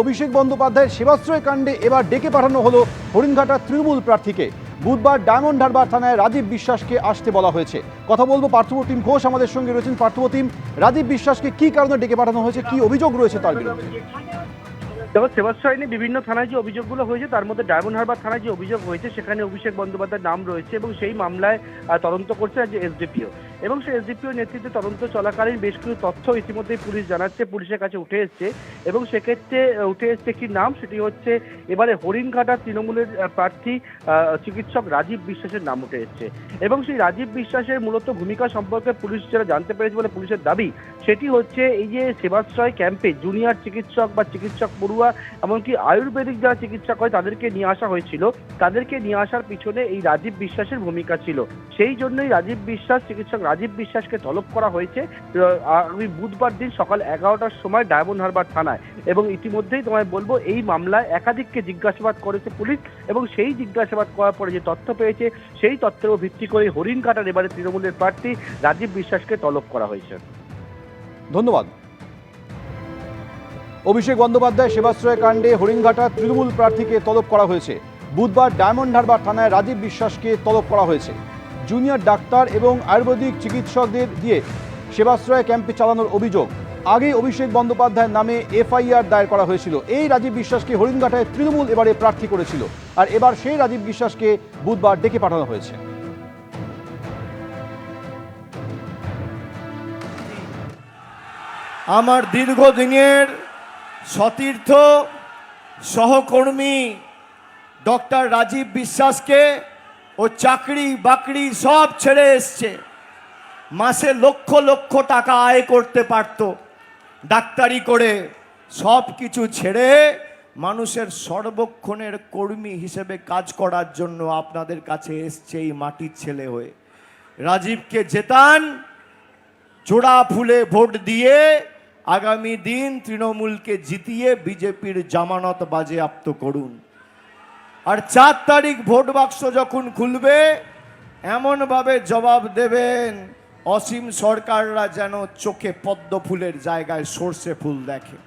অভিষেক বন্দ্যোপাধ্যায়ের সেবাশ্রয় কাণ্ডে এবার ডেকে পাঠানো হলো হরিণঘাটা তৃণমূল প্রার্থীকে। বুধবার ডায়মন্ড হারবার থানায় রাজীব বিশ্বাসকে আসতে বলা হয়েছে। কথা বলবো পার্থপ্রতিম ঘোষ আমাদের সঙ্গে রয়েছেন। পার্থপ্রতিম, রাজীব বিশ্বাসকে কি কারণে ডেকে পাঠানো হয়েছে, কি অভিযোগ রয়েছে তার বিরুদ্ধে? দেখো, সেবাশ্রয় নিয়ে বিভিন্ন থানায় যে অভিযোগগুলো হয়েছে তার মধ্যে ডায়মন্ড হারবার থানায় যে অভিযোগ হয়েছে সেখানে অভিষেক বন্দ্যোপাধ্যায়ের নাম রয়েছে এবং সেই মামলায় তদন্ত করছে যে এসডিপিও, এবং সেই এসডিপিও নেতৃত্বে তদন্ত চলাকালীন বেশ কিছু তথ্য ইতিমধ্যেই পুলিশ জানাচ্ছে, পুলিশের কাছে উঠে এসছে এবং সেক্ষেত্রে উঠে এসছে একটি নাম, সেটি হচ্ছে এবারে হরিণঘাটা তৃণমূলের প্রার্থী চিকিৎসক রাজীব বিশ্বাসের নাম উঠে এসছে। এবং সেই রাজীব বিশ্বাসের মূলত ভূমিকা সম্পর্কে পুলিশ যারা জানতে পেরেছে বলে পুলিশের দাবি, সেটি হচ্ছে এই যে সেবাশ্রয় ক্যাম্পে জুনিয়র চিকিৎসক বা চিকিৎসক পড়ুয়া এমনকি আয়ুর্বেদিক যারা চিকিৎসক হয় তাদেরকে নিয়ে আসা হয়েছিল। তাদেরকে নিয়ে আসার পিছনে এই রাজীব বিশ্বাসের ভূমিকা ছিল। সেই জন্যই চিকিৎসক রাজীব বিশ্বাসকে তলব করা হয়েছে আগামী বুধবার দিন সকাল 11টার সময় ডায়মন্ড হারবার থানায়। এবং ইতিমধ্যেই তোমায় বলবো, এই মামলায় একাধিককে জিজ্ঞাসাবাদ করেছে পুলিশ এবং সেই জিজ্ঞাসাবাদ করার পরে যে তথ্য পেয়েছে সেই তথ্যের উপর ভিত্তি করে হরিণঘাটার এবারে তৃণমূলের প্রার্থী রাজীব বিশ্বাসকে তলব করা হয়েছে। ধন্যবাদ। অভিষেক বন্দ্যোপাধ্যায় সেবাশ্রয় কাণ্ডে হরিণঘাটা তৃণমূল প্রার্থীকে তলব করা হয়েছে। বুধবার ডায়মন্ড হারবার থানায় রাজীব বিশ্বাসকে তলব করা হয়েছে। জুনিয়র ডাক্তার এবং আয়ুর্বেদিক চিকিৎসকদের দিয়ে সেবাশ্রয় ক্যাম্পে চালানোর অভিযোগ। আগে অভিষেক বন্দ্যোপাধ্যায়ের নামে এফআইআর দায়ের করা হয়েছিল। এই রাজীব বিশ্বাসকে হরিণঘাটায় তৃণমূল এবারে প্রার্থী করেছিল, আর এবার সেই রাজীব বিশ্বাসকে বুধবার ডেকে পাঠানো হয়েছে। আমার দীর্ঘদিনের সতীর্থ সহকর্মী ডক্টর রাজীব বিশ্বাসকে ও চাকরি বাকরি সব ছেড়ে এসছে, মাসে লক্ষ লক্ষ টাকা আয় করতে পারত ডাক্তারি করে, সব কিছু ছেড়ে মানুষের সর্বক্ষণের কর্মী হিসেবে কাজ করার জন্য আপনাদের কাছে এসছে এই মাটির ছেলে হয়ে। রাজীবকে জেতান, জোড়া ফুলে ভোট দিয়ে আগামী দিন তৃণমূলকে জিতিয়ে বিজেপির জামানত বাজেয়াপ্ত করুন। আর 4 তারিখ ভোট বাক্স যখন খুলবে এমনভাবে জবাব দেবেন অসীম সরকাররা যেন চোখে পদ্ম ফুলের জায়গায় সর্ষে ফুল দেখে।